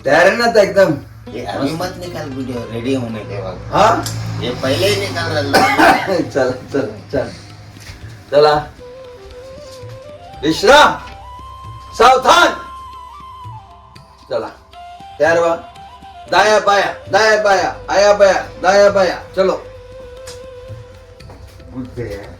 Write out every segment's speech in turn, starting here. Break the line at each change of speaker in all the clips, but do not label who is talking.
तैयार है ना तो एकदम।
ये अभी मत निकाल वीडियो, रेडी होने के बाद।
हाँ
ये पहले ही निकाल रहा।
चल चल चल चला विश्राम सावधान। चला तैयार हुआ, दाया बाया दाया बाया आया बाया दाया बाया चलो। बुद्धे है।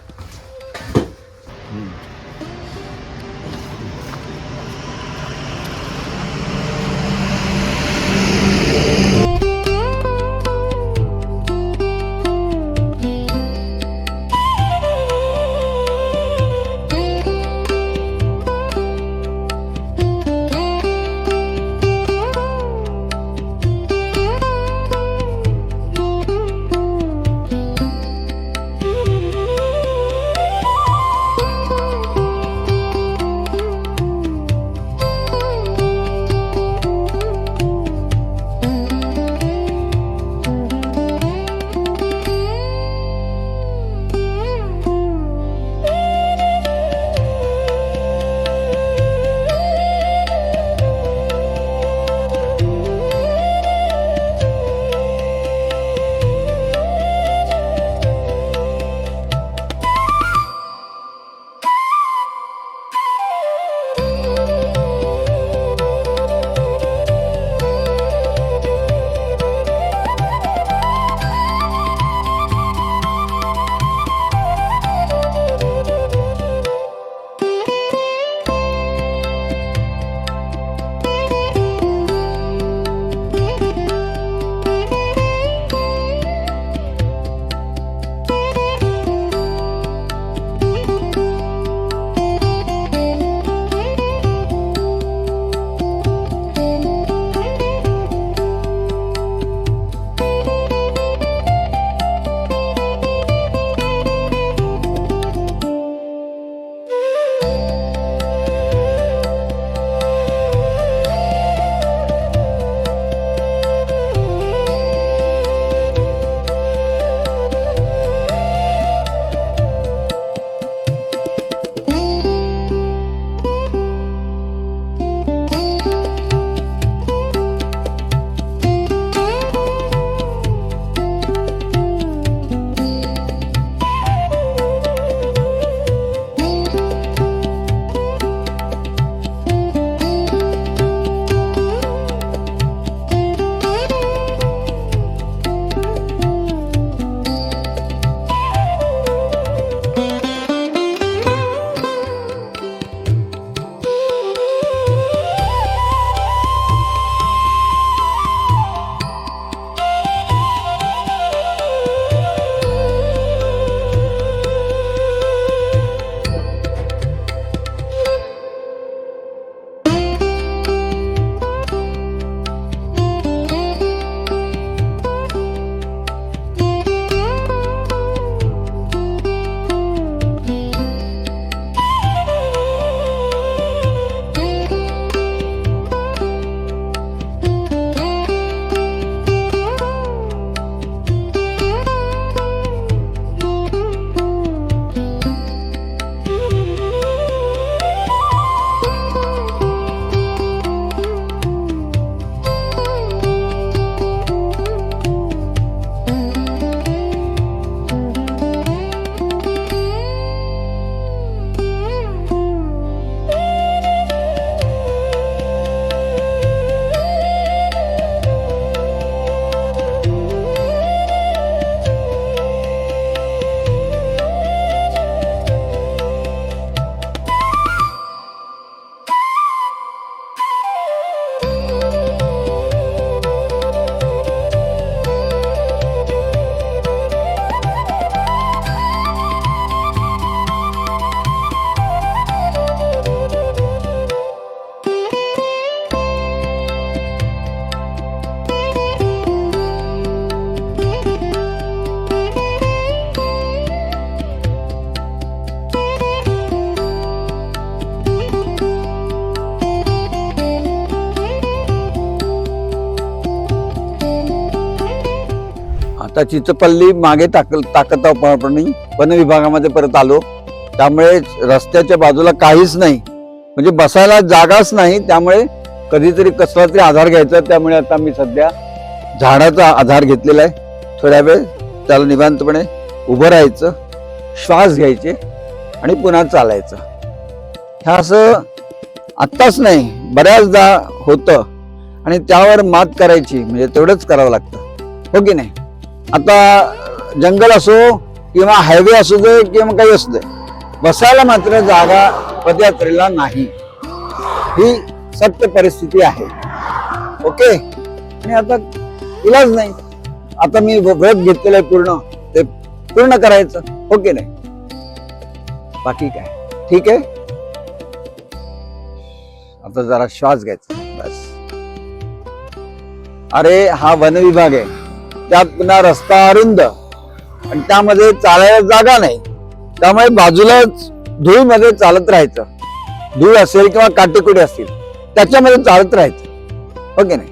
आता चिचपल्ली मागे टाकत आपण वन विभागामध्ये परत आलो, त्यामुळे रस्त्याच्या बाजूला काहीच नाही, म्हणजे बसायला जागाच नाही, त्यामुळे कधीतरी कसला तरी आधार घ्यायचा. त्यामुळे आता मी सध्या झाडाचा आधार घेतलेला आहे. थोड्या वेळ त्याला निवांतपणे उभं राहायचं, श्वास घ्यायचे आणि पुन्हा चालायचं. ह्या असं आत्ताच नाही, बऱ्याचदा होतं आणि त्यावर मात करायची म्हणजे तेवढंच करावं लागतं, हो की नाही. आता जंगल असो किंवा हायवे असू दे किंवा काही असू दे, बसायला मात्र जागा पदयात्रेला नाही. ही सत्य परिस्थिती आहे. ओके. आणि आता इलाज नाही. आता मी व्रत घेतलेलं आहे पूर्ण, ते पूर्ण करायचं, ओके नाही. बाकी काय ठीक आहे. आता जरा श्वास घ्यायचा बस. अरे हा वन विभाग आहे, त्यात पुन्हा रस्ता अरुंद आणि त्यामध्ये चालायला जागा नाही. त्यामुळे बाजूलाच धूळमध्ये चालत राहायचं. धूळ असेल किंवा काटेकुडे असतील त्याच्यामध्ये चालत राहायचं, ओके नाही.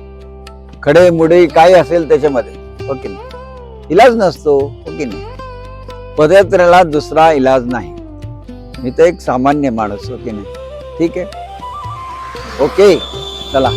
खडे मुडे काय असेल त्याच्यामध्ये, ओके नाही. इलाज नसतो, ओके नाही. पदयात्रेला दुसरा इलाज नाही. मी तर एक सामान्य माणूस, ओके नाही. ठीक आहे. ओके चला.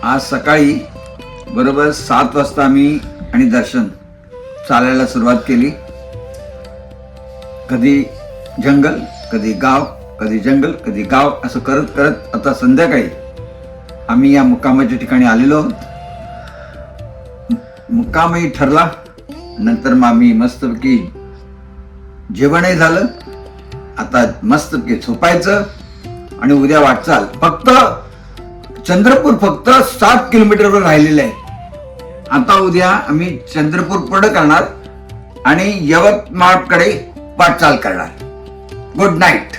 आज सकाळी बरोबर 7 वाजता आम्ही आणि दर्शन चालायला सुरुवात केली. कधी जंगल, कधी गाव, कधी जंगल, कधी गाव, असं करत करत आता संध्याकाळी आम्ही या मुक्कामाच्या ठिकाणी आलेलो आहोत. मुक्कामही ठरला. नंतर मग आम्ही मस्तपैकी जेवणही झालं. आता मस्तपैकी झोपायचं आणि उद्या वाटचाल. फक्त चंद्रपूर फक्त 7 किलोमीटरवर राहिलेलं आहे. आता उद्या आम्ही चंद्रपूर पूर्ण करणार आणि यवतमाळकडे वाटचाल करणार. Good night.